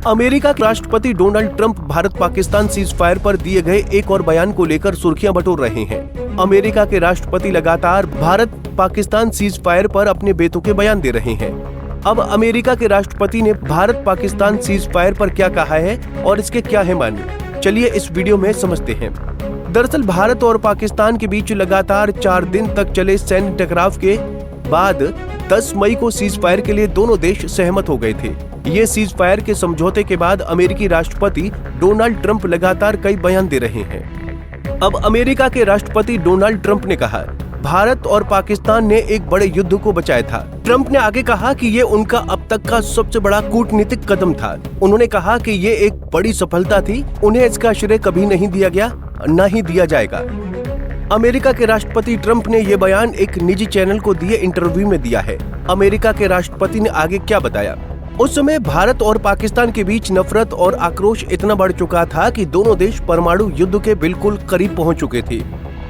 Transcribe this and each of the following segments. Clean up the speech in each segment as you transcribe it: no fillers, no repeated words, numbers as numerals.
America के राष्ट्रपति Donald Trump Bharat Pakistan cease fire पर दिए गए एक और बयान को लेकर सुर्खियां बटोर रहे हैं। अमेरिका के राष्ट्रपति लगातार भारत पाकिस्तान सीज फायर पर अपने बेतुके बयान दे रहे हैं। अब अमेरिका के राष्ट्रपति ने भारत पाकिस्तान सीज फायर पर क्या कहा है और इसके क्या है माने, चलिए इस वीडियो में समझते हैं। दरअसल भारत और पाकिस्तान के बीच लगातार 4 दिन तक चले सैन्य टकराव के बाद 10 मई को सीज फायर के लिए दोनों देश सहमत हो गए थे। ये सीज फायर के समझौते के बाद अमेरिकी राष्ट्रपति डोनाल्ड ट्रंप लगातार कई बयान दे रहे हैं। अब अमेरिका के राष्ट्रपति डोनाल्ड ट्रंप ने कहा, भारत और पाकिस्तान ने एक बड़े युद्ध को बचाया था। ट्रंप ने आगे कहा कि ये उनका अब तक का सबसे बड़ा कूटनीतिक कदम था। उन्होंने कहा कि ये एक बड़ी सफलता थी, उन्हें इसका श्रेय कभी नहीं दिया गया, न ही दिया जाएगा। अमेरिका के राष्ट्रपति ट्रंप ने ये बयान एक निजी चैनल को दिए इंटरव्यू में दिया है। अमेरिका के राष्ट्रपति ने आगे क्या बताया, उस समय भारत और पाकिस्तान के बीच नफरत और आक्रोश इतना बढ़ चुका था कि दोनों देश परमाणु युद्ध के बिल्कुल करीब पहुंच चुके थे।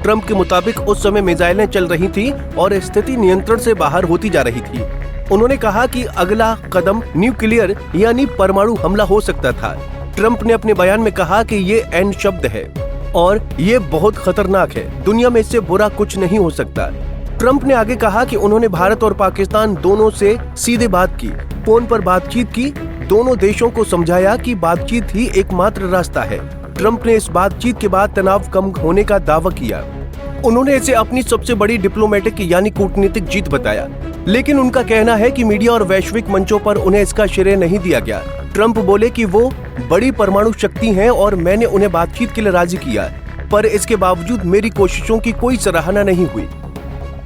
ट्रंप के मुताबिक उस समय मिसाइलें चल रही थी और स्थिति नियंत्रण से बाहर होती जा रही थी। उन्होंने कहा कि अगला कदम न्यूक्लियर यानी परमाणु हमला हो सकता था। ट्रंप ने अपने बयान में कहा कि ये एन शब्द है और ये बहुत खतरनाक है, दुनिया में इससे बुरा कुछ नहीं हो सकता। ट्रंप ने आगे कहा कि उन्होंने भारत और पाकिस्तान दोनों से सीधे बात की, फोन पर बातचीत की, दोनों देशों को समझाया कि बातचीत ही एकमात्र रास्ता है। ट्रंप ने इस बातचीत के बाद तनाव कम होने का दावा किया। उन्होंने इसे अपनी सबसे बड़ी डिप्लोमेटिक यानी कूटनीतिक जीत बताया, लेकिन उनका कहना है कि मीडिया और वैश्विक मंचों पर उन्हें इसका श्रेय नहीं दिया गया। ट्रंप बोले कि वो बड़ी परमाणु शक्ति हैं और मैंने उन्हें बातचीत के लिए राजी किया, पर इसके बावजूद मेरी कोशिशों की कोई सराहना नहीं हुई।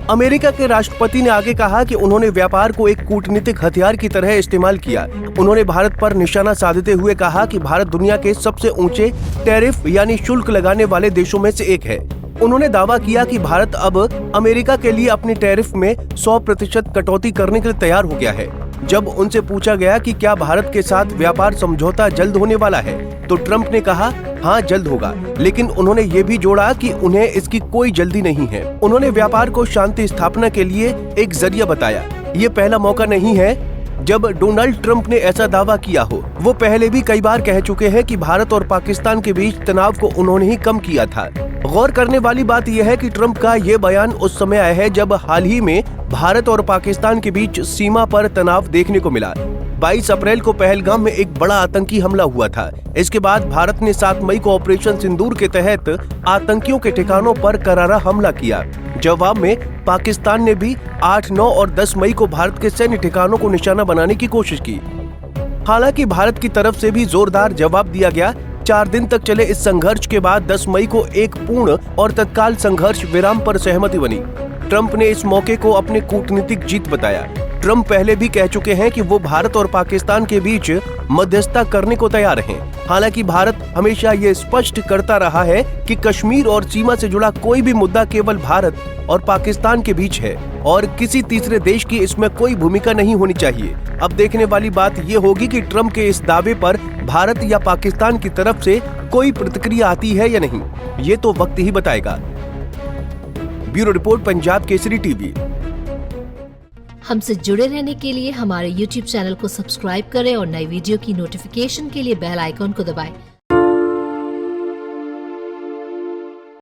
अमेरिका के राष्ट्रपति ने आगे कहा कि उन्होंने व्यापार को एक कूटनीतिक हथियार की तरह इस्तेमाल किया। उन्होंने भारत पर निशाना साधते हुए कहा कि भारत दुनिया के सबसे ऊंचे टैरिफ यानी शुल्क लगाने वाले देशों में से एक है। उन्होंने दावा किया कि भारत अब अमेरिका के लिए अपनी टैरिफ में 100% कटौती करने के लिए तैयार हो गया है। जब उनसे पूछा गया कि क्या भारत के साथ व्यापार समझौता जल्द होने वाला है, तो ट्रंप ने कहा हाँ जल्द होगा, लेकिन उन्होंने ये भी जोड़ा कि उन्हें इसकी कोई जल्दी नहीं है। उन्होंने व्यापार को शांति स्थापना के लिए एक जरिया बताया। ये पहला मौका नहीं है जब डोनाल्ड ट्रंप ने ऐसा दावा किया हो। वो पहले भी कई बार कह चुके हैं कि भारत और पाकिस्तान के बीच तनाव को उन्होंने ही कम किया था। गौर करने वाली बात यह है कि ट्रंप का ये बयान उस समय आया है जब हाल ही में भारत और पाकिस्तान के बीच सीमा पर तनाव देखने को मिला। 22 अप्रैल को पहलगाम में एक बड़ा आतंकी हमला हुआ था। इसके बाद भारत ने 7 मई को ऑपरेशन सिंदूर के तहत आतंकियों के ठिकानों पर करारा हमला किया। जवाब में पाकिस्तान ने भी 8, 9 और 10 मई को भारत के सैन्य ठिकानों को निशाना बनाने की कोशिश की। हालांकि भारत की तरफ से भी जोरदार जवाब दिया गया। 4 दिन तक चले इस संघर्ष के बाद 10 मई को एक पूर्ण और तत्काल संघर्ष विराम पर सहमति बनी। ट्रंप ने इस मौके को अपने कूटनीतिक जीत बताया। ट्रंप पहले भी कह चुके हैं कि वो भारत और पाकिस्तान के बीच मध्यस्थता करने को तैयार हैं। हालांकि भारत हमेशा ये स्पष्ट करता रहा है कि कश्मीर और सीमा से जुड़ा कोई भी मुद्दा केवल भारत और पाकिस्तान के बीच है और किसी तीसरे देश की इसमें कोई भूमिका नहीं होनी चाहिए। अब देखने वाली बात ये होगी कि ट्रंप के इस दावे पर भारत या पाकिस्तान की तरफ से कोई प्रतिक्रिया आती है या नहीं, ये तो वक्त ही बताएगा। Bureau report, Punjab Kesari TV. हमसे जुड़े रहने के लिए हमारे YouTube चैनल को सब्सक्राइब करें और नई वीडियो की नोटिफिकेशन के लिए बेल आइकॉन को दबाएं।